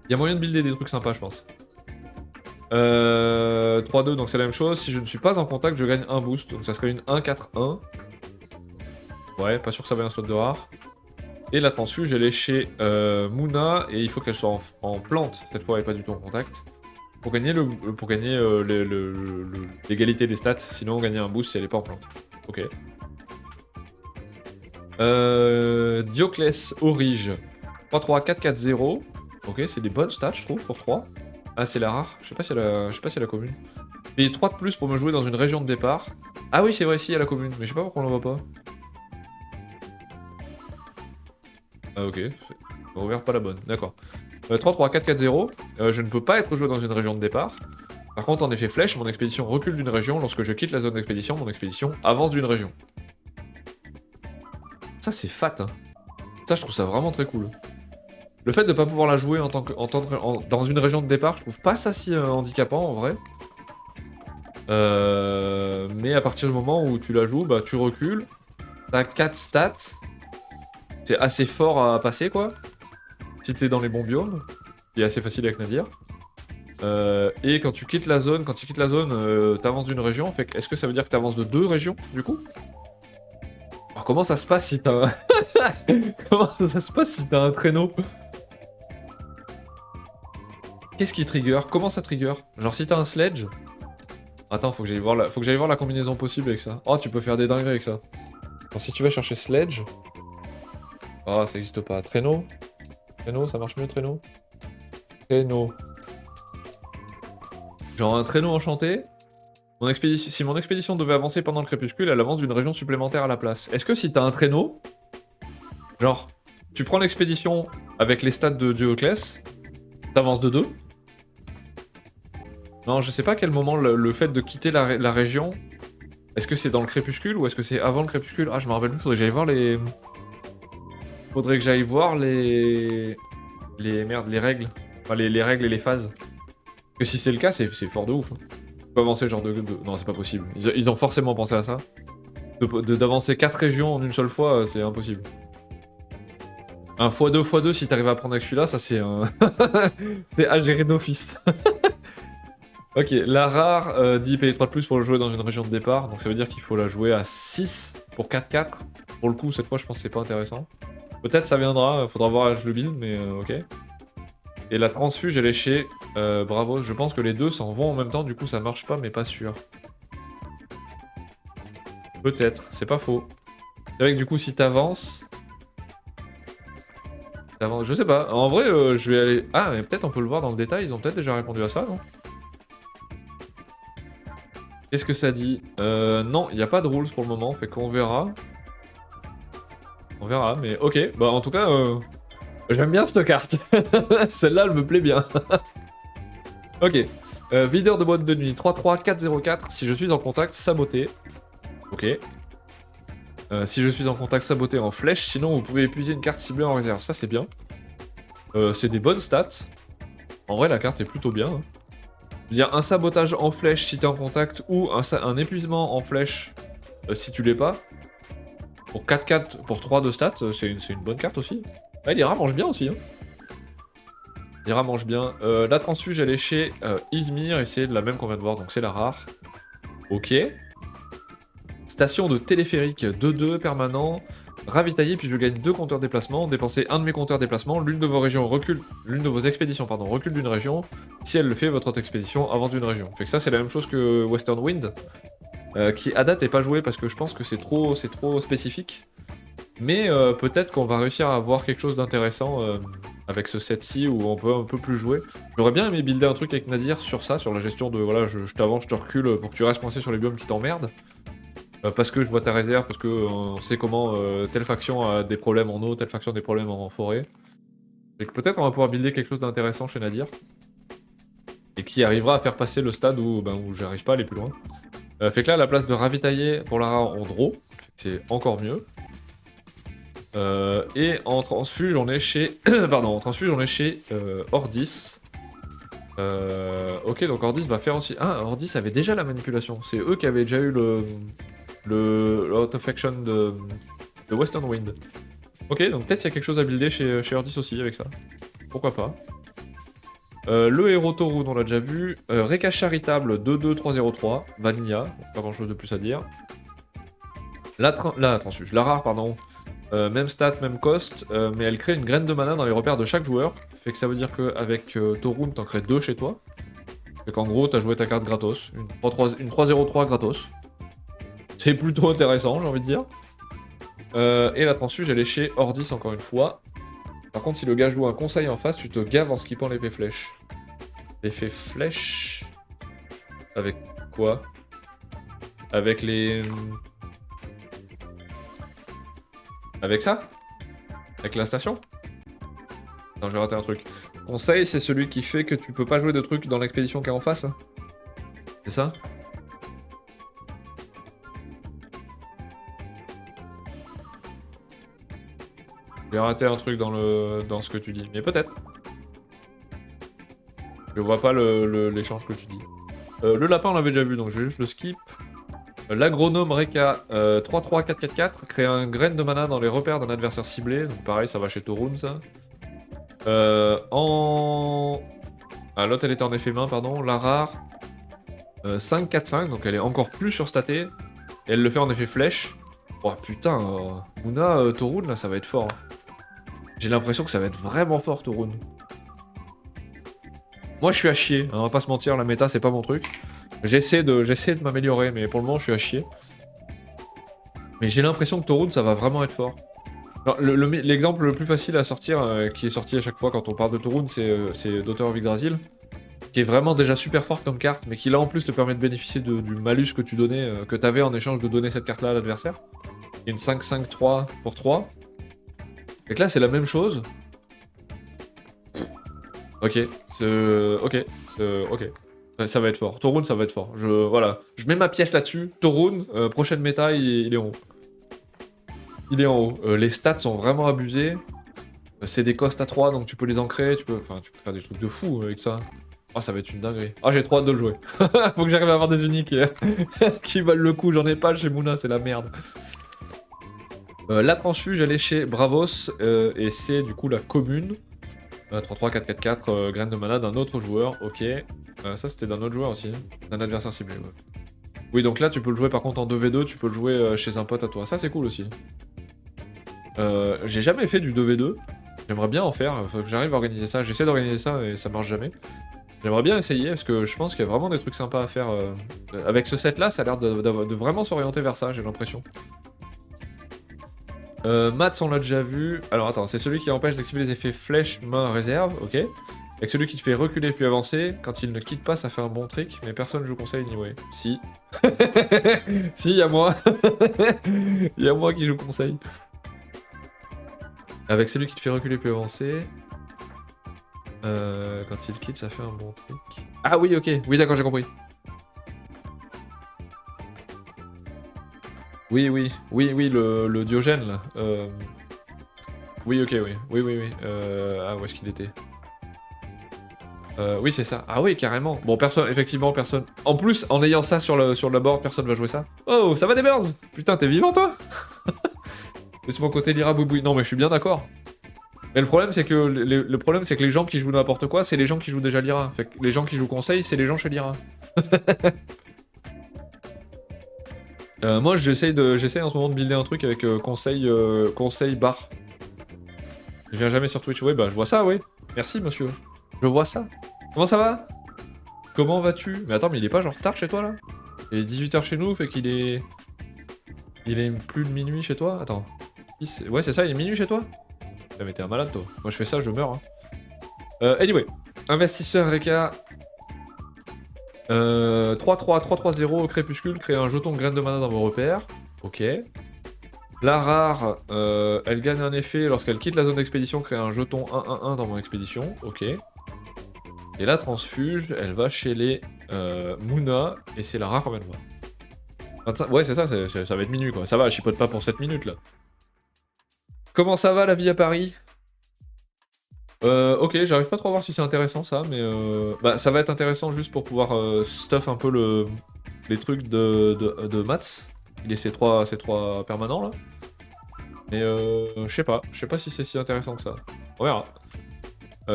[SPEAKER 1] Il y a moyen de builder des trucs sympas, je pense. 3-2, donc c'est la même chose. Si je ne suis pas en contact, je gagne un boost. Donc ça serait une 1-4-1. Ouais, pas sûr que ça vaille un slot de rare. Et la transfuge, elle est chez Mouna, et il faut qu'elle soit en plante, cette fois, et pas du tout en contact. Pour gagner l'égalité des stats, sinon gagner un boost si elle est pas en plante. Ok. Dioclès Orige, 3-3, 4-4-0. Ok, c'est des bonnes stats, je trouve, pour 3. Ah, c'est la rare. Je sais pas si elle a la commune. Et 3 de plus pour me jouer dans une région de départ. Ah oui, c'est vrai, si, il y a la commune, mais je sais pas pourquoi on la voit pas. Ah ok, on verra pas la bonne, d'accord. 3-3, 4-4-0, je ne peux pas être joué dans une région de départ. Par contre, en effet flèche, mon expédition recule d'une région. Lorsque je quitte la zone d'expédition, mon expédition avance d'une région. Ça, c'est fat, hein. Ça, je trouve ça vraiment très cool. Le fait de pas pouvoir la jouer dans une région de départ, je trouve pas ça si handicapant, en vrai. Mais à partir du moment où tu la joues, bah tu recules. T'as 4 stats. C'est assez fort à passer, quoi. Si t'es dans les bons biomes. Qui est assez facile avec Nadir. Et quand tu quittes la zone, t'avances d'une région. Fait est-ce que ça veut dire que t'avances de 2 régions, du coup? Alors comment ça se passe si t'as un... Comment ça se passe si t'as un traîneau? Qu'est-ce qui trigger? Comment ça trigger? Genre si t'as un sledge... Attends, faut que j'aille voir la combinaison possible avec ça. Oh, tu peux faire des dingueries avec ça. Alors si tu vas chercher sledge... Oh, ça existe pas. Traîneau? Traîneau, ça marche mieux, traîneau? Traîneau. Genre un traîneau enchanté. Si mon expédition devait avancer pendant le crépuscule, elle avance d'une région supplémentaire à la place. Est-ce que si t'as un traîneau, genre, tu prends l'expédition avec les stats de Dioclès, t'avances de 2. Non, je sais pas à quel moment le fait de quitter la région, est-ce que c'est dans le crépuscule ou est-ce que c'est avant le crépuscule? Ah, je me rappelle plus, faudrait que j'aille voir les... Faudrait que j'aille voir les règles. Enfin, les règles et les phases. Parce que si c'est le cas, c'est fort de ouf. Tu peux avancer genre de... Non, c'est pas possible. Ils ont forcément pensé à ça. D'avancer 4 régions en une seule fois, c'est impossible. Un x2 si t'arrives à prendre avec celui-là, ça c'est un... c'est à gérer d'office. Ok, la rare dit payer 3 de plus pour le jouer dans une région de départ, donc ça veut dire qu'il faut la jouer à 6 pour 4-4. Pour le coup, cette fois, je pense que c'est pas intéressant. Peut-être ça viendra, faudra voir avec le build, mais ok. Et la transfuge, elle est chez Bravo. Je pense que les deux s'en vont en même temps, du coup ça marche pas, mais pas sûr. Peut-être, c'est pas faux. C'est vrai que du coup, si t'avances... Je sais pas, en vrai, je vais aller... Ah, mais peut-être on peut le voir dans le détail, ils ont peut-être déjà répondu à ça, non? Qu'est-ce que ça dit? Non, il n'y a pas de rules pour le moment, fait qu'on verra. On verra, mais ok. Bah en tout cas, j'aime bien cette carte. Celle-là, elle me plaît bien. Ok. Videur de boîte de nuit, 3-3, 4-0-4. Si je suis en contact, saboté. Ok. Si je suis en contact saboté en flèche, sinon vous pouvez épuiser une carte ciblée en réserve. Ça c'est bien. C'est des bonnes stats. En vrai la carte est plutôt bien. Hein. Je veux dire, un sabotage en flèche si t'es en contact, ou un épuisement en flèche si tu l'es pas. Pour 4-4, pour 3 de stats, c'est une bonne carte aussi. Ouais, Lyra mange bien aussi. Hein. Lyra mange bien. La transfuge, elle est chez Izmir, et c'est la même qu'on vient de voir, donc c'est la rare. Ok. Station de téléphérique 2-2 permanent. Ravitailler, puis je gagne 2 compteurs déplacement. Dépensez un de mes compteurs déplacement. L'une de vos régions recule. L'une de vos expéditions, pardon, recule d'une région. Si elle le fait, votre autre expédition avance d'une région. Fait que ça, c'est la même chose que Western Wind. Qui à date n'est pas joué parce que je pense que c'est trop spécifique. Mais peut-être qu'on va réussir à avoir quelque chose d'intéressant avec ce set-ci où on peut un peu plus jouer. J'aurais bien aimé builder un truc avec Nadir sur ça, sur la gestion de voilà, je t'avance, je te recule pour que tu restes coincé sur les biomes qui t'emmerdent. Parce que je vois ta réserve, parce que on sait comment telle faction a des problèmes en eau, telle faction a des problèmes en forêt. Et que peut-être on va pouvoir builder quelque chose d'intéressant chez Nadir. Et qui arrivera à faire passer le stade où j'arrive pas à aller plus loin. Fait que là, à la place de ravitailler pour la rare, on draw. C'est encore mieux. Et en transfuge, on est chez... Pardon, en transfuge, on est chez Ordis. Ok, donc Ordis va faire aussi... Ah, Ordis avait déjà la manipulation. C'est eux qui avaient déjà eu le Out of Action de Western Wind. Ok, donc peut-être il y a quelque chose à builder chez Ordis aussi avec ça. Pourquoi pas. Le héros Torun, on l'a déjà vu. Reka charitable 2-2-3-0-3. Vanilla, pas grand chose de plus à dire. La transfuge, la rare, pardon. Même stat, même cost, mais elle crée une graine de mana dans les repères de chaque joueur. Fait que ça veut dire qu'avec Torun, t'en crées 2 chez toi. Fait qu'en gros, t'as joué ta carte gratos. Une 3-0-3 gratos. C'est plutôt intéressant, j'ai envie de dire. Et la transfuge, elle est chez Ordis encore une fois. Par contre, si le gars joue un conseil en face, tu te gaves en skippant l'effet flèche. L'effet flèche... Avec quoi? Avec les... Avec ça? Avec la station? Non, j'ai raté un truc. Conseil, c'est celui qui fait que tu peux pas jouer de trucs dans l'expédition qui est en face. Hein. C'est ça? J'ai raté un truc dans ce que tu dis, mais peut-être. Je vois pas l'échange que tu dis. Le lapin, on l'avait déjà vu, donc je vais juste le skip. L'agronome Reka 3-3-4-4-4 crée un grain de mana dans les repères d'un adversaire ciblé. Donc pareil, ça va chez Torun, ça. Ah, l'autre, elle était en effet main, pardon. La rare 5-4-5, donc elle est encore plus surstatée. Et elle le fait en effet flèche. Oh putain, Muna, Torun, là, ça va être fort. Hein. J'ai l'impression que ça va être vraiment fort, Torun. Moi, je suis à chier, hein, on va pas se mentir, la méta, c'est pas mon truc. J'essaie de m'améliorer, mais pour le moment, je suis à chier. Mais j'ai l'impression que Torun, ça va vraiment être fort. L'exemple le plus facile à sortir, qui est sorti à chaque fois quand on parle de Torun, c'est Daughter of Yggdrasil. Qui est vraiment déjà super fort comme carte, mais qui là en plus te permet de bénéficier du malus que tu donnais, que t'avais en échange de donner cette carte-là à l'adversaire. Une 5-5-3 pour 3. Et que là, c'est la même chose. Ok, ok. Ça va être fort. Torun, ça va être fort. Voilà. Je mets ma pièce là-dessus. Torun, prochaine méta, il est en haut. Il est en haut. Les stats sont vraiment abusés. C'est des costs à 3, donc tu peux les ancrer. Tu peux faire des trucs de fou avec ça. Ah, ça va être une dinguerie. Ah, j'ai trop hâte de le jouer. Faut que j'arrive à avoir des uniques qui valent le coup. J'en ai pas chez Muna, c'est la merde. La transfuge, elle est chez Bravos. Et c'est du coup la commune. 3-3-4-4-4, graine de mana d'un autre joueur. Ok. Ça, c'était d'un autre joueur aussi. D'un adversaire ciblé, ouais. Oui, donc là, tu peux le jouer par contre en 2v2. Tu peux le jouer chez un pote à toi. Ça, c'est cool aussi. J'ai jamais fait du 2v2. J'aimerais bien en faire. Faut que j'arrive à organiser ça. J'essaie d'organiser ça et ça marche jamais. J'aimerais bien essayer parce que je pense qu'il y a vraiment des trucs sympas à faire. Avec ce set là, ça a l'air de vraiment s'orienter vers ça, j'ai l'impression. Mats, on l'a déjà vu. Alors attends, c'est celui qui empêche d'activer les effets flèche, main, réserve, ok. Avec celui qui te fait reculer puis avancer. Quand il ne quitte pas, ça fait un bon trick, mais personne joue conseil anyway. Si. Si, y'a moi. Y'a moi qui joue conseil. Avec celui qui te fait reculer puis avancer. Quand il quitte, ça fait un bon trick. Ah oui, ok. Oui, d'accord, j'ai compris. Oui, oui, oui, oui, le Diogène, là. Oui, ok, oui. Oui, oui, oui. Ah, où est-ce qu'il était? Oui, c'est ça. Ah oui, carrément. Bon, personne, effectivement, personne. En plus, en ayant ça sur le board, personne va jouer ça. Oh, ça va des birds? Putain, t'es vivant, toi? Laisse-moi côté Lyra Bouboui. Non, mais je suis bien d'accord. Mais le problème, c'est que le problème, c'est que les gens qui jouent n'importe quoi, c'est les gens qui jouent déjà Lyra. Fait que les gens qui jouent Conseil, c'est les gens chez Lyra. Moi, j'essaie en ce moment de builder un truc avec Conseil bar. Je viens jamais sur Twitch. Oui, bah, je vois ça, oui. Merci, monsieur. Je vois ça. Comment ça va? Comment vas-tu? Mais attends, mais il est pas genre tard chez toi, là? Il est 18h chez nous, fait qu'il est... Il est plus de minuit chez toi? Attends. Ouais, c'est ça, il est minuit chez toi? Putain, mais t'es un malade, toi. Moi, je fais ça, je meurs. Hein. Anyway. Investisseur Reka. 3-3-3-3-0 crépuscule, créez un jeton graine de mana dans vos repères. Ok. La rare, elle gagne un effet lorsqu'elle quitte la zone d'expédition, crée un jeton 1-1-1 dans mon expédition. Ok. Et la transfuge, elle va chez les Mouna, et c'est la rare combien de fois? 25... Ouais, c'est ça, ça va être minuit quoi. Ça va, je chipote pas pour 7 minutes là. Comment ça va la vie à Paris? Ok, j'arrive pas trop à voir si c'est intéressant ça, mais bah, ça va être intéressant juste pour pouvoir stuff un peu les trucs de maths. Il est ces trois permanents là. Mais je sais pas si c'est si intéressant que ça. On verra.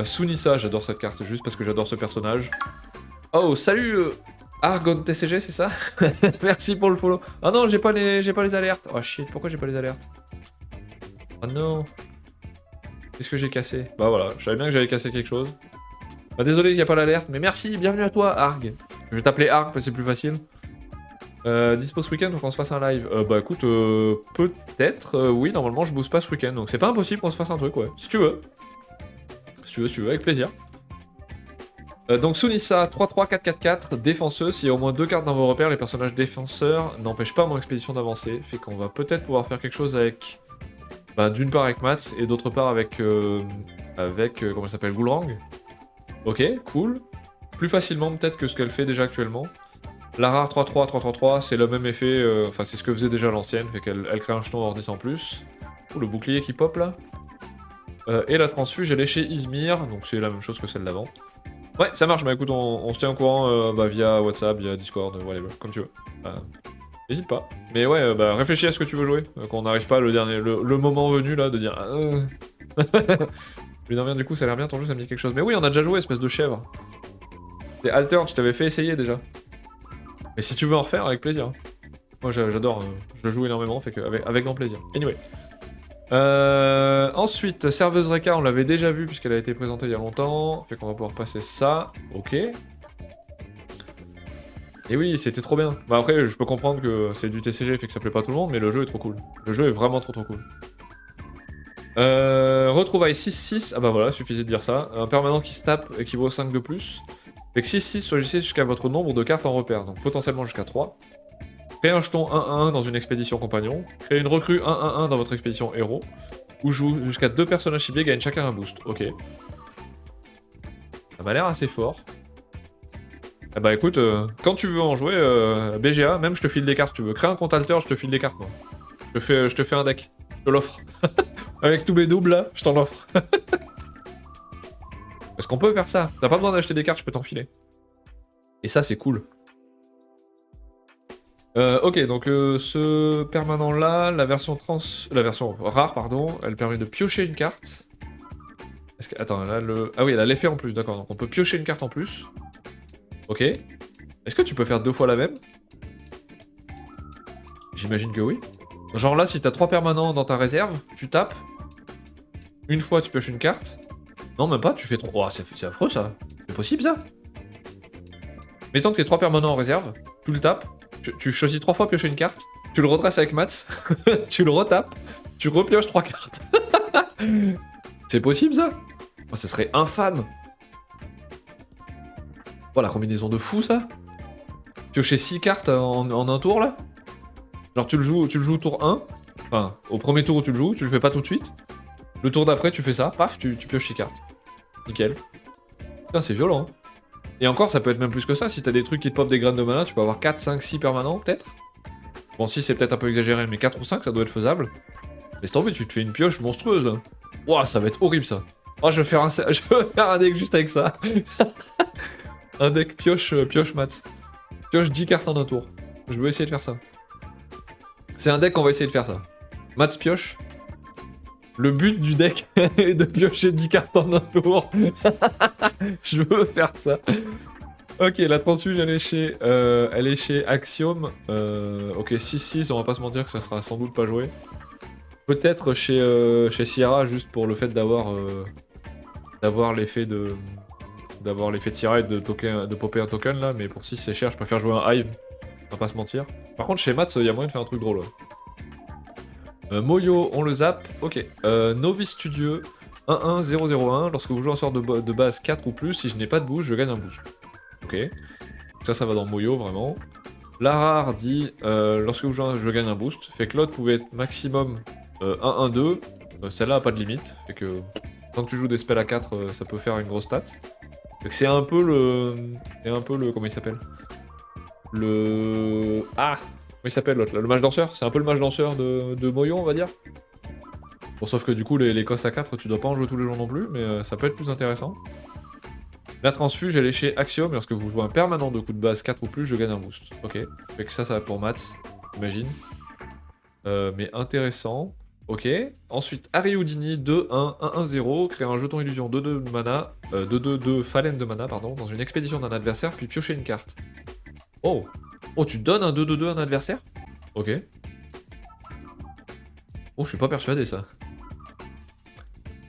[SPEAKER 1] Sunissa, j'adore cette carte juste parce que j'adore ce personnage. Oh, salut Argon TCG, c'est ça? Merci pour le follow. Ah non, j'ai pas les alertes. Oh shit, pourquoi j'ai pas les alertes? Oh non. Qu'est-ce que j'ai cassé? Bah voilà, je savais bien que j'avais cassé quelque chose. Bah désolé, il n'y a pas l'alerte, mais merci, bienvenue à toi, Arg. Je vais t'appeler Arg parce que c'est plus facile. Dispo ce week-end pour qu'on se fasse un live. Bah écoute, peut-être, oui, normalement je booste pas ce week-end, donc c'est pas impossible qu'on se fasse un truc, ouais. Si tu veux. Si tu veux, avec plaisir. Donc Sunissa, 3-3-4-4-4, défenseuse. S'il y a au moins 2 cartes dans vos repères, les personnages défenseurs n'empêchent pas mon expédition d'avancer. Fait qu'on va peut-être pouvoir faire quelque chose avec... Bah, d'une part avec Mats et d'autre part avec... comment elle s'appelle, Goulrang. Ok, cool. Plus facilement peut-être que ce qu'elle fait déjà actuellement. La rare 3-3, 3-3-3, c'est le même effet, enfin c'est ce que faisait déjà l'ancienne, fait qu'elle crée un jeton hors 10 en plus. Oh, le bouclier qui pop là. Et la transfuge, elle est chez Izmir, donc c'est la même chose que celle d'avant. Ouais, ça marche, bah écoute, on se tient au courant via WhatsApp, via Discord, whatever, comme tu veux. N'hésite pas. Mais ouais, bah réfléchis à ce que tu veux jouer, qu'on n'arrive pas le moment venu là de dire... Mais non, bien, du coup, ça a l'air bien ton jeu, ça me dit quelque chose. Mais oui, on a déjà joué, espèce de chèvre. C'est Alter, je t'avais fait essayer déjà. Mais si tu veux en refaire, avec plaisir. Moi j'adore, je joue énormément, fait que avec grand plaisir. Anyway. Ensuite, serveuse Reka, on l'avait déjà vu puisqu'elle a été présentée il y a longtemps. Fait qu'on va pouvoir passer ça. Ok. Et oui, c'était trop bien. Bah après, je peux comprendre que c'est du TCG, fait que ça plaît pas tout le monde, mais le jeu est trop cool. Le jeu est vraiment trop cool. Retrouvailles 6-6. Ah bah voilà, suffisait de dire ça. Un permanent qui se tape équivaut 5 de plus. Fait que 6-6, choisissez jusqu'à votre nombre de cartes en repère, donc potentiellement jusqu'à 3. Créez un jeton 1-1 dans une expédition compagnon. Créez une recrue 1-1 dans votre expédition héros. Ou joue jusqu'à 2 personnages ciblés, gagnent chacun un boost. Ok. Ça m'a l'air assez fort. Ah bah écoute, quand tu veux en jouer, BGA, même je te file des cartes, tu veux. Crée un compte alter, je te file des cartes, moi. Je te fais un deck. Je te l'offre. Avec tous mes doubles là, je t'en offre. Parce qu'on peut faire ça. T'as pas besoin d'acheter des cartes, je peux t'en filer. Et ça, c'est cool. Ok, donc ce permanent là, la version rare, pardon, elle permet de piocher une carte. Attends, là Ah oui, elle a l'effet en plus, d'accord, donc on peut piocher une carte en plus. Ok. Est-ce que tu peux faire 2 fois la même? J'imagine que oui. Genre là, si t'as 3 permanents dans ta réserve, tu tapes. Une fois, tu pioches une carte. Non, même pas, tu fais 3. Oh, c'est affreux ça. C'est possible ça? Mettons que t'es 3 permanents en réserve, tu le tapes. Tu choisis 3 fois piocher une carte, tu le redresses avec Mats, tu le retapes, tu repioches 3 cartes. C'est possible ça? Oh, ça serait infâme. Oh, la combinaison de fou ça. Piocher 6 cartes en un tour là. Genre tu le joues tour 1. Enfin, au premier tour où tu le joues, tu le fais pas tout de suite. Le tour d'après tu fais ça, paf, tu pioches 6 cartes. Nickel. Putain, c'est violent. Hein. Et encore, ça peut être même plus que ça. Si t'as des trucs qui te pop des graines de mana, tu peux avoir 4, 5, 6 permanents, peut-être. Bon, si c'est peut-être un peu exagéré, mais 4 ou 5 ça doit être faisable. Mais c'est tombé, tu te fais une pioche monstrueuse là. Ouah, ça va être horrible ça. Oh, je vais faire je vais faire un deck juste avec ça. Un deck pioche, pioche maths. Pioche 10 cartes en un tour. Je vais essayer de faire ça. C'est un deck qu'on va essayer de faire ça. Maths pioche. Le but du deck est de piocher 10 cartes en un tour. Je veux faire ça. Ok, la transfuge elle est chez Axiom. Ok, 6-6, on va pas se mentir que ça sera sans doute pas joué. Peut-être chez Sierra, juste pour le fait d'avoir l'effet de Sierra et de popper un token là, mais pour 6 c'est cher, je préfère jouer un Hive, on va pas se mentir. Par contre chez Mats, il y a moyen de faire un truc drôle. Moyo, on le zappe, ok. Novice Studieux, 1-1-0-0-1, lorsque vous jouez un sort de base 4 ou plus, si je n'ai pas de boost, je gagne un boost. Ok. Ça va dans Moyo, vraiment. La rare dit, lorsque vous jouez je gagne un boost, fait que l'autre pouvait être maximum 1-1-2, celle-là a pas de limite, fait que tant que tu joues des spells à 4, ça peut faire une grosse stat. Fait que c'est un peu le... comment il s'appelle? Ah! Comment il s'appelle l'autre là? Le mage danseur? C'est un peu le mage danseur de Moyo, on va dire. Bon, sauf que du coup, les costs à 4, tu dois pas en jouer tous les jours non plus, mais ça peut être plus intéressant. La transfuge, elle est chez Axiom, et lorsque vous jouez un permanent de coup de base 4 ou plus, je gagne un boost. Ok, fait que ça va pour Mats, j'imagine. Mais intéressant. Ok. Ensuite, Ariudini, 2-1, 1-1-0, créer un jeton illusion 2-2 de mana, 2-2-2 phalène de mana, pardon, dans une expédition d'un adversaire, puis piocher une carte. Oh! Oh, tu donnes un 2-2-2 à un adversaire? Ok. Oh, je suis pas persuadé, ça.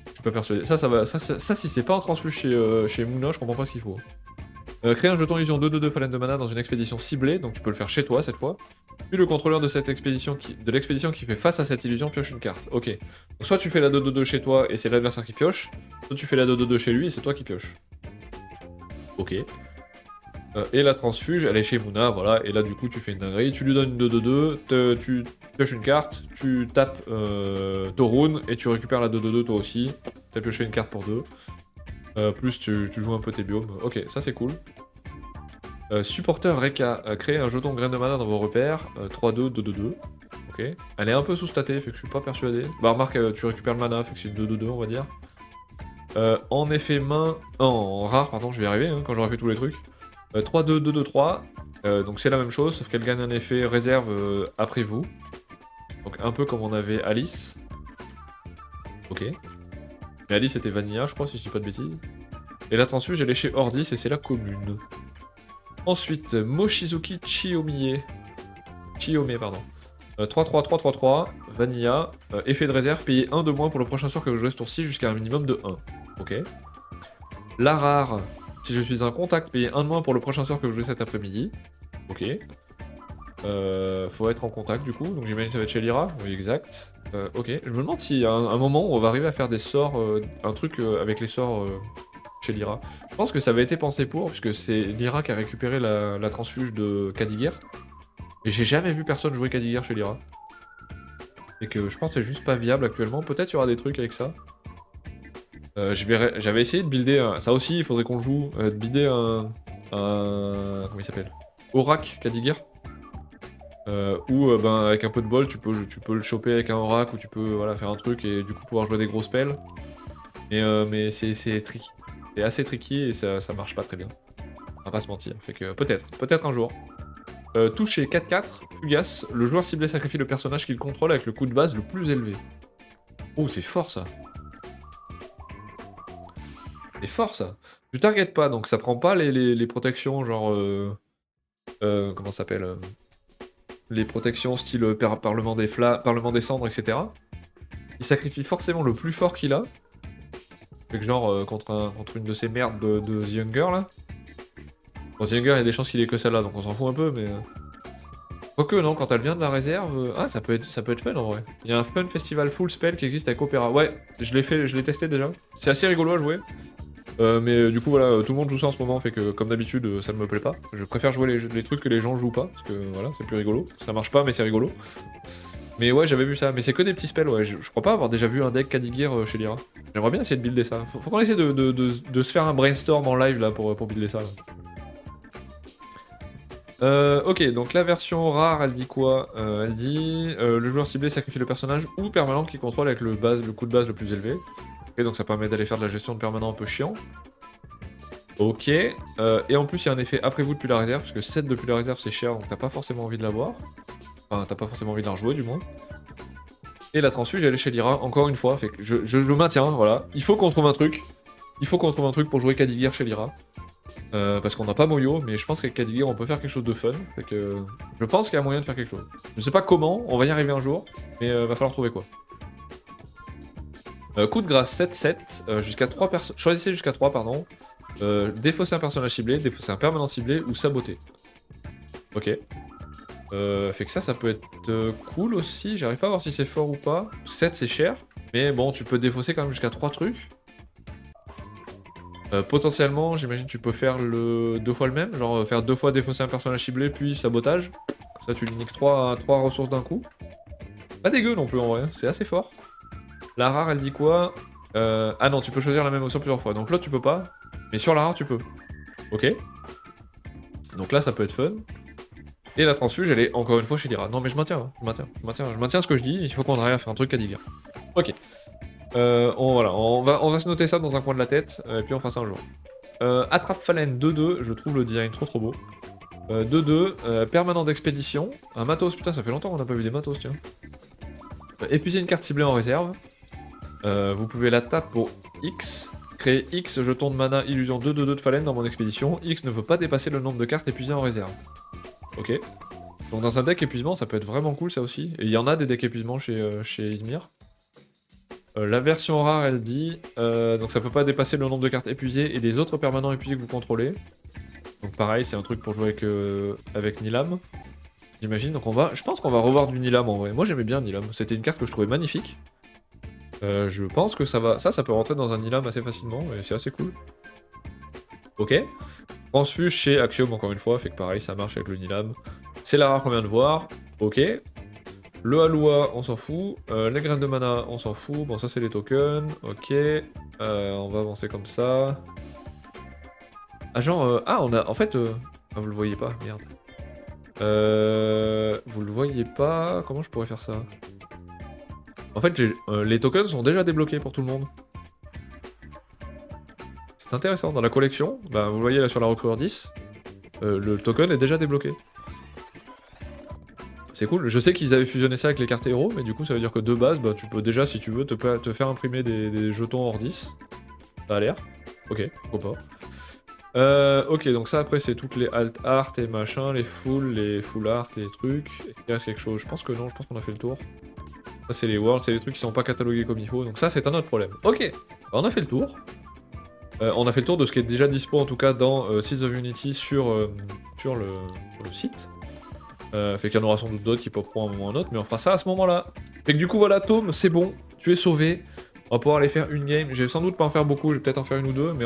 [SPEAKER 1] Je suis pas persuadé. Ça, si c'est pas un transfuge chez Mouna, je comprends pas ce qu'il faut. Créer un jeton illusion 2-2-2 phalène de mana dans une expédition ciblée, donc tu peux le faire chez toi cette fois. Puis le contrôleur de cette expédition qui fait face à cette illusion pioche une carte. Ok. Donc soit tu fais la 2-2-2 chez toi et c'est l'adversaire qui pioche, soit tu fais la 2-2-2 chez lui et c'est toi qui pioche. Ok. Et la transfuge, elle est chez Mouna, voilà, et là du coup tu fais une dinguerie, tu lui donnes une 2-2-2, tu pioches une carte, tu tapes Torun et tu récupères la 2-2-2 toi aussi, t'as pioché une carte pour 2. Plus tu joues un peu tes biomes, ok, ça c'est cool. Supporter Reka, créer un jeton grain de mana dans vos repères, 3-2, 2-2-2. Ok. Elle est un peu sous-statée, fait que je suis pas persuadé. Bah remarque, tu récupères le mana, fait que c'est une 2-2-2 on va dire. En effet main... en rare, pardon, je vais y arriver hein, quand j'aurai fait tous les trucs. 3-2, 2-2-3. Donc c'est la même chose, sauf qu'elle gagne un effet réserve après vous. Donc un peu comme on avait Alice. Ok. Mais Alice était Vanilla, je crois, si je dis pas de bêtises. Et la transfuge, elle est chez Ordis et c'est la commune. Ensuite, Mochizuki Chiyomie, pardon. 3-3, 3-3-3, Vanilla, effet de réserve, payez 1 de moins pour le prochain sort que vous jouez ce tour-ci jusqu'à un minimum de 1. Ok. La rare, si je suis un contact, payez 1 de moins pour le prochain sort que vous jouez cet après-midi. Ok. Faut être en contact du coup, donc j'imagine que ça va être chez Lyra. Oui, exact. Ok, je me demande si à un moment on va arriver à faire des sorts, un truc avec les sorts chez Lyra. Je pense que ça avait été pensé pour, puisque c'est Lyra qui a récupéré la transfuge de Kadigir. Et j'ai jamais vu personne jouer Kadigir chez Lyra. Et que je pense que c'est juste pas viable actuellement. Peut-être il y aura des trucs avec ça. J'avais essayé de builder ça aussi, il faudrait qu'on le joue. De builder un... Comment il s'appelle? Aurak Kadigir. Ou ben, avec un peu de bol, tu peux le choper avec un Aurak, ou tu peux voilà, faire un truc et du coup pouvoir jouer des gros spells. Mais c'est tricky. C'est assez tricky et ça marche pas très bien. On va pas se mentir. Fait que peut-être un jour. Touché 4-4, Fugace, le joueur ciblé sacrifie le personnage qu'il contrôle avec le coup de base le plus élevé. Oh, c'est fort ça. C'est fort ça. Tu targetes pas, donc ça prend pas les protections genre... comment ça s'appelle les protections style Parlement des Cendres, etc. Il sacrifie forcément le plus fort qu'il a. Fait que genre contre une de ces merdes de The Younger là. Bon, The Younger, il y a des chances qu'il ait que celle-là, donc on s'en fout un peu, mais... Quoique non, quand elle vient de la réserve... Ah, ça peut être fun en vrai. Il y a un fun festival full spell qui existe avec Opera. Ouais, je l'ai testé déjà. C'est assez rigolo à jouer. Mais du coup voilà, tout le monde joue ça en ce moment, fait que comme d'habitude ça ne me plaît pas. Je préfère jouer les trucs que les gens jouent pas, parce que voilà, c'est plus rigolo. Ça marche pas mais c'est rigolo. Mais ouais, j'avais vu ça, mais c'est que des petits spells, ouais. Je crois pas avoir déjà vu un deck Kadigir chez Lyra. J'aimerais bien essayer de builder ça. Faut qu'on essaie de se faire un brainstorm en live là pour builder ça. Là. Ok, donc la version rare, elle dit quoi? Elle dit le joueur ciblé sacrifie le personnage ou permanent qui contrôle avec le coup de base le plus élevé. Ok, donc ça permet d'aller faire de la gestion de permanent un peu chiant. Ok, et en plus il y a un effet après vous depuis la réserve, parce que 7 depuis la réserve c'est cher, donc t'as pas forcément envie de l'avoir. Enfin, t'as pas forcément envie de la rejouer du moins. Et la transfuge elle est chez Lyra, encore une fois, fait que je le maintiens, voilà. Il faut qu'on trouve un truc. Il faut qu'on trouve un truc pour jouer Kadigir chez Lyra. Parce qu'on n'a pas Moyo, mais je pense qu'avec Kadigir on peut faire quelque chose de fun. Fait que je pense qu'il y a moyen de faire quelque chose. Je sais pas comment, on va y arriver un jour, mais va falloir trouver quoi. Coup de grâce 7-7, jusqu'à 3 personnes. Choisissez jusqu'à 3, pardon. Défausser un personnage ciblé, défausser un permanent ciblé ou saboter. Ok. Fait que ça peut être cool aussi. J'arrive pas à voir si c'est fort ou pas. 7 c'est cher, mais bon, tu peux défausser quand même jusqu'à 3 trucs. Potentiellement, j'imagine tu peux faire le 2 fois le même, genre faire 2 fois défausser un personnage ciblé puis sabotage. Comme ça tu lui niques 3 ressources d'un coup. Pas dégueu non plus en vrai, c'est assez fort. La rare elle dit quoi? Ah non, tu peux choisir la même option plusieurs fois. Donc là tu peux pas, mais sur la rare tu peux. Ok. Donc là ça peut être fun. Et la transfuge elle est encore une fois chez Lyra. Non mais je maintiens, hein, je maintiens ce que je dis, il faut qu'on arrive à faire un truc à Kadigir. Ok. Voilà, on va se noter ça dans un coin de la tête, et puis on fera ça un jour. Attrape Phalène 2-2, je trouve le design trop beau. 2-2, permanent d'expédition. Un matos, putain, ça fait longtemps qu'on n'a pas vu des matos, tiens. Épuiser une carte ciblée en réserve. Vous pouvez la taper pour X. Créer X jetons de mana illusion 2-2-2 de Phalène dans mon expédition. X ne peut pas dépasser le nombre de cartes épuisées en réserve. Ok. Donc dans un deck épuisement, ça peut être vraiment cool ça aussi. Et il y en a des decks épuisement chez Izmir. La version rare, elle dit, donc ça peut pas dépasser le nombre de cartes épuisées et des autres permanents épuisés que vous contrôlez. Donc pareil, c'est un truc pour jouer avec Nilam, j'imagine. Donc je pense qu'on va revoir du Nilam en vrai. Moi j'aimais bien Nilam, c'était une carte que je trouvais magnifique. Je pense que ça peut rentrer dans un Nilam assez facilement et c'est assez cool. Ok. Transfuge chez Axiom encore une fois, fait que pareil, ça marche avec le Nilam. C'est la rare qu'on vient de voir. Ok. Le Halua, on s'en fout. Les graines de mana, on s'en fout. Bon, ça, c'est les tokens. Ok. On va avancer comme ça. Ah, genre... on a... En fait... Ah, vous le voyez pas, merde. Vous le voyez pas... Comment je pourrais faire ça? En fait, les tokens sont déjà débloqués pour tout le monde. C'est intéressant. Dans la collection, bah, vous le voyez là sur la recrueur 10, le token est déjà débloqué. C'est cool, je sais qu'ils avaient fusionné ça avec les cartes héros, mais du coup ça veut dire que de base, bah, tu peux déjà, si tu veux, te faire imprimer des jetons hors 10. Ça a l'air. Ok, pourquoi pas. Ok, donc ça après c'est toutes les alt art et machin, les full art et les trucs. Est-ce qu'il reste quelque chose? Je pense que non, je pense qu'on a fait le tour. Ça c'est les worlds, c'est les trucs qui sont pas catalogués comme il faut, donc ça c'est un autre problème. Ok, on a fait le tour. On a fait le tour de ce qui est déjà dispo en tout cas dans Seeds of Unity sur le site. Fait qu'il y en aura sans doute d'autres qui popperont à un moment ou un autre, mais on fera ça à ce moment-là. Fait que du coup, voilà, Tome, c'est bon, tu es sauvé. On va pouvoir aller faire une game. Je vais sans doute pas en faire beaucoup, je vais peut-être en faire une ou deux, mais